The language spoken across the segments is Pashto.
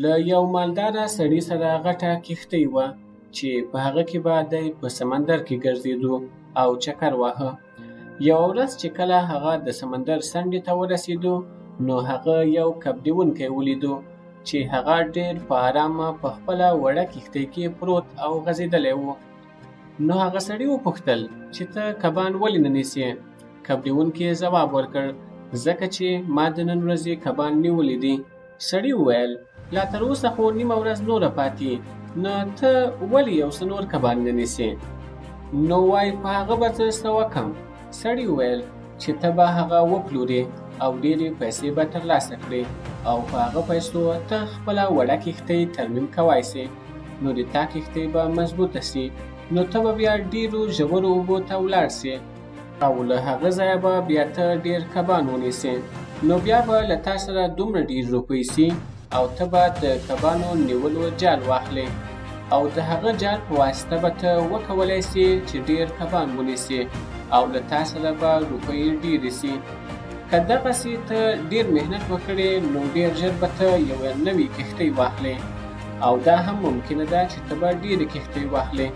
له یو مالداره سړي سره غټه کښتۍ وه چې په هغه کې به دی په سمندر کې ګرځېدو او چکر واهه. یوه ورځ چې کله هغه د سمندر څنډې ته ورسېدو نو هغه یو کبډیونکی ولیدو چې هغه ډېر په ارامه په خپله وړه کښتۍ کې پروت او غځېدلی و. نو هغه سړي وپوښتل چې ته کبان ولې نه نیسې؟ کبډیونکي ځواب ورکړ ځکه چې ما د نن ورځې کبان نیولي دي. سړي وویل لا تر اوسه خو نیمه ورځ نوره پاتې، نو ته ولې یو څه نور کبان نه نیسې؟ نو وای په هغه به زه څه وکړم؟ سړي وویل چې ته به هغه وپلورې او ډېرې پیسې به ترلاسه کړې او په هغه پیسو ته خپله وړه کښتۍ ترمیم کوای سې، نو د تا کښتۍ به مضبوطه سي، نو ته به بیا ډېرو ژورو اوبو ته ولاړ سې او له هغه ځایه به بیا ته ډېر کبان ونیسې، نو بیا به له تا سره دومره ډېر روپۍ سي او ته به د کبانو نیولو جال واخلې او د هغه جال په واسطه به ته وکولی سې چې ډېر کبان ونیسې او له تا سره به روپۍ ډېرې سي. که دغسې ته ډېر محنت وکړې نو ډېر ژر به ته یوه نوې کښتۍ واخلې او دا هم ممکنه ده چې ته به ډېرې کښتۍ واخلې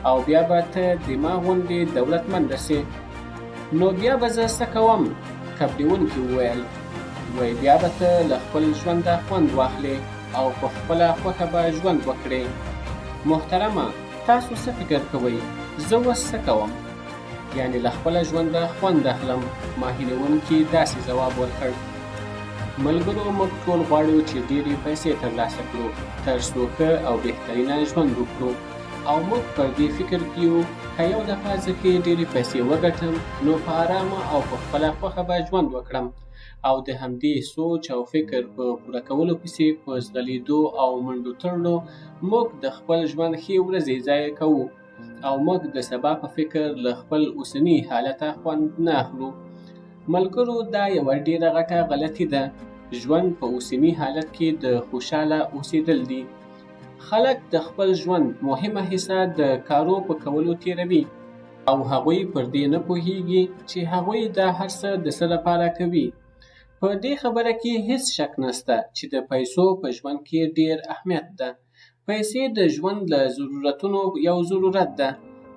او بیا به ته د ما غوندې دولتمنده سې. نو بیا به زه څه کوم؟ کبډیونکي وویل وی بیا به ته له خپل ژونده خوند واخلې او په خپله خوښه به ژوند وکړې. محترمه تاسو څه فکر کوئ؟ زه اوس څه کوم؟ یعنې له خپله ژونده خوند اخلم. ماهیرونکي داسې ځواب ورکړ ملګرو موږ ټول غواړو چې ډېرې پیسې ترلاسه کړو تر څو ښه او بهترینه ژوند وکړو او موږ پر دې فکر کې یو که یو دفعه زه ښې ډېرې پیسې وګټم نو په ارامه او په خپله خوښه به ژوند وکړم او د همدې سوچ او فکر په پوره کولو پسې په ځغلېدو او منډو ترړو موږ د خپل ژوند ښې ورځې ضایع کوو او موږ د سبا په فکر له خپل اوسني حالته خوند نه اخلو. ملګرو دا یوه ډېره غټه غلطي ده. ژوند په اوسني حالت کې د خوشحاله اوسېدل دي. خلک د خپل ژوند مهمه حصه د کارو په کولو تېروي او هغوی پر دې نه پوهیږي چې هغوی دا هر څه د څه لپاره کوي. په دې خبره کې هیڅ شک نشته چې د پیسو په ژوند کې ډېر اهمیت ده. پیسې د ژوند له ضرورتونو یو ضرورت ده.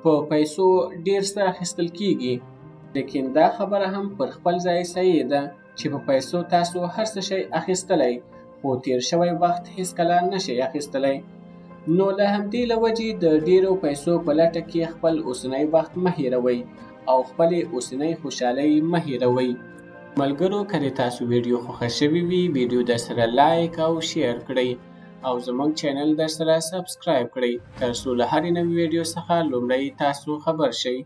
په پیسو ډېر څه اخیستل کېږي، لیکن دا خبره هم پر خپل ځای صحیح ده چې په پیسو تاسو هر څه شی اخیستلی خو تېر شوی وخت هیڅکله نشئ اخیستلی. نو له همدې له وجې د ډېرو پیسو په لټه کې خپل اوسنی وخت مه هېروئ او خپلې اوسنۍ خوشحالۍ مه هېروئ. ملګرو که د تاسو ویډیو خوښه شوې وي ویډیو در سره لایک او شیر کړئ او زموږ چینل در سره سبسکرایب کړئ تر څو له هرې نوې ویډیو څخه لومړی تاسو خبر شئ.